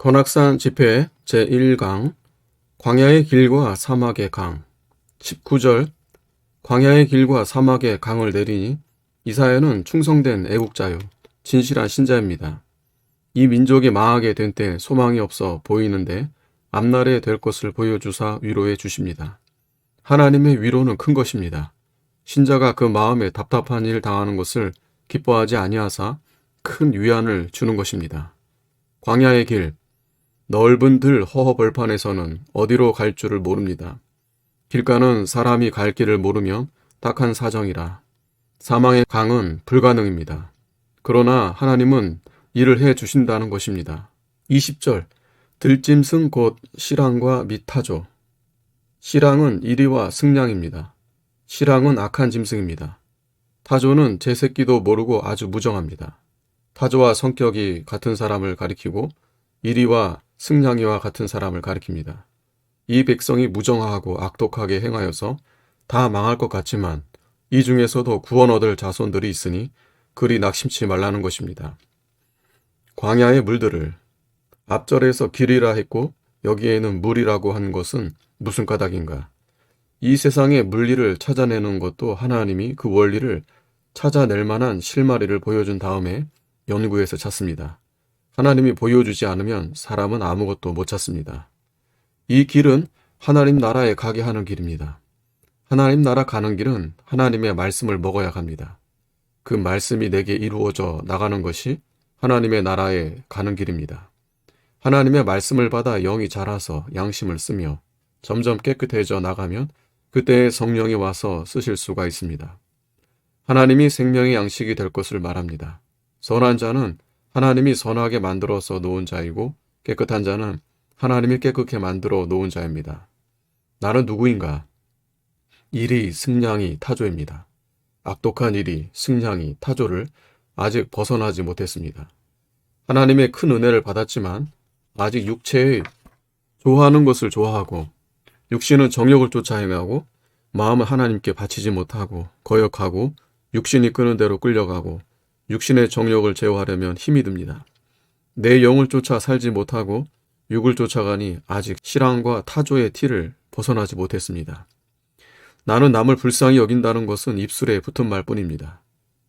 관악산 집회 제1강 광야의 길과 사막의 강 19절 광야의 길과 사막의 강을 내리니 이사야는 충성된 애국자요 진실한 신자입니다. 이 민족이 망하게 된 때 소망이 없어 보이는데 앞날에 될 것을 보여주사 위로해 주십니다. 하나님의 위로는 큰 것입니다. 신자가 그 마음에 답답한 일 당하는 것을 기뻐하지 아니하사 큰 위안을 주는 것입니다. 광야의 길, 넓은 들 허허벌판에서는 어디로 갈 줄을 모릅니다. 길가는 사람이 갈 길을 모르면 딱한 사정이라 사망의 강은 불가능입니다. 그러나 하나님은 일을 해 주신다는 것입니다. 20절 들짐승 곧 실랑과 및 타조 실랑은 이리와 승냥입니다. 실랑은 악한 짐승입니다. 타조는 제 새끼도 모르고 아주 무정합니다. 타조와 성격이 같은 사람을 가리키고 이리와 승냥이와 같은 사람을 가리킵니다. 이 백성이 무정하고 악독하게 행하여서 다 망할 것 같지만 이 중에서도 구원 얻을 자손들이 있으니 그리 낙심치 말라는 것입니다. 광야의 물들을 앞절에서 길이라 했고 여기에는 물이라고 한 것은 무슨 까닭인가? 이 세상의 물리를 찾아내는 것도 하나님이 그 원리를 찾아낼 만한 실마리를 보여준 다음에 연구해서 찾습니다. 하나님이 보여주지 않으면 사람은 아무것도 못 찾습니다. 이 길은 하나님 나라에 가게 하는 길입니다. 하나님 나라 가는 길은 하나님의 말씀을 먹어야 갑니다. 그 말씀이 내게 이루어져 나가는 것이 하나님의 나라에 가는 길입니다. 하나님의 말씀을 받아 영이 자라서 양심을 쓰며 점점 깨끗해져 나가면 그때 성령이 와서 쓰실 수가 있습니다. 하나님이 생명의 양식이 될 것을 말합니다. 선한 자는 하나님이 선하게 만들어서 놓은 자이고 깨끗한 자는 하나님이 깨끗게 만들어 놓은 자입니다. 나는 누구인가? 일이 승냥이 타조입니다. 악독한 일이 승냥이 타조를 아직 벗어나지 못했습니다. 하나님의 큰 은혜를 받았지만 아직 육체의 좋아하는 것을 좋아하고 육신은 정욕을 쫓아 행하고 마음을 하나님께 바치지 못하고 거역하고 육신이 끄는 대로 끌려가고 육신의 정욕을 제어하려면 힘이 듭니다. 내 영을 쫓아 살지 못하고 육을 쫓아가니 아직 실랑과 타조의 티를 벗어나지 못했습니다. 나는 남을 불쌍히 여긴다는 것은 입술에 붙은 말뿐입니다.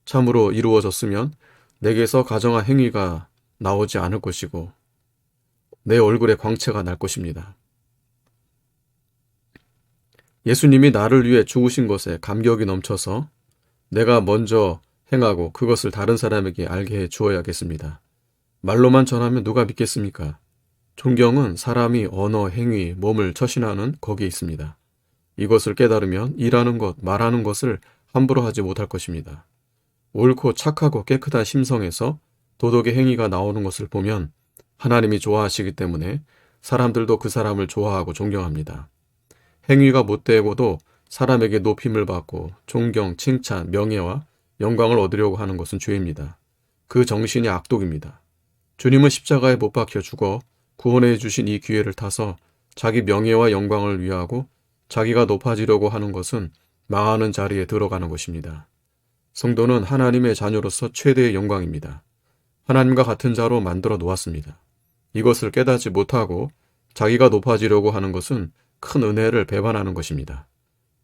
참으로 이루어졌으면 내게서 가정한 행위가 나오지 않을 것이고 내 얼굴에 광채가 날 것입니다. 예수님이 나를 위해 죽으신 것에 감격이 넘쳐서 내가 먼저 행하고 그것을 다른 사람에게 알게 해 주어야겠습니다. 말로만 전하면 누가 믿겠습니까? 존경은 사람이 언어, 행위, 몸을 처신하는 거기에 있습니다. 이것을 깨달으면 일하는 것, 말하는 것을 함부로 하지 못할 것입니다. 옳고 착하고 깨끗한 심성에서 도덕의 행위가 나오는 것을 보면 하나님이 좋아하시기 때문에 사람들도 그 사람을 좋아하고 존경합니다. 행위가 못되고도 사람에게 높임을 받고 존경, 칭찬, 명예와 영광을 얻으려고 하는 것은 죄입니다. 그 정신이 악독입니다. 주님은 십자가에 못 박혀 죽어 구원해 주신 이 기회를 타서 자기 명예와 영광을 위하고 자기가 높아지려고 하는 것은 망하는 자리에 들어가는 것입니다. 성도는 하나님의 자녀로서 최대의 영광입니다. 하나님과 같은 자로 만들어 놓았습니다. 이것을 깨닫지 못하고 자기가 높아지려고 하는 것은 큰 은혜를 배반하는 것입니다.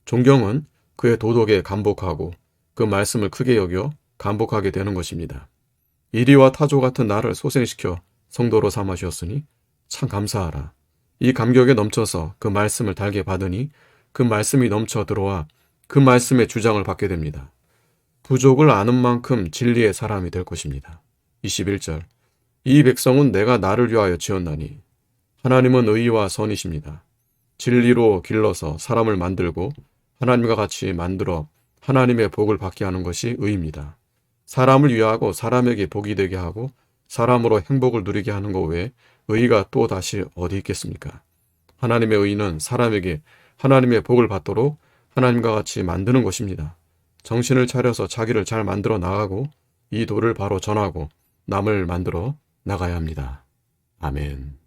존경은 그의 도덕에 감복하고 그 말씀을 크게 여겨 감복하게 되는 것입니다. 이리와 타조 같은 나를 소생시켜 성도로 삼아 주었으니 참 감사하라. 이 감격에 넘쳐서 그 말씀을 달게 받으니 그 말씀이 넘쳐 들어와 그 말씀의 주장을 받게 됩니다. 부족을 아는 만큼 진리의 사람이 될 것입니다. 21절 이 백성은 내가 나를 위하여 지었나니 하나님은 의와 선이십니다. 진리로 길러서 사람을 만들고 하나님과 같이 만들어 하나님의 복을 받게 하는 것이 의입니다. 사람을 위하고 사람에게 복이 되게 하고 사람으로 행복을 누리게 하는 것 외에 의가 또 다시 어디 있겠습니까? 하나님의 의는 사람에게 하나님의 복을 받도록 하나님과 같이 만드는 것입니다. 정신을 차려서 자기를 잘 만들어 나가고 이 도를 바로 전하고 남을 만들어 나가야 합니다. 아멘.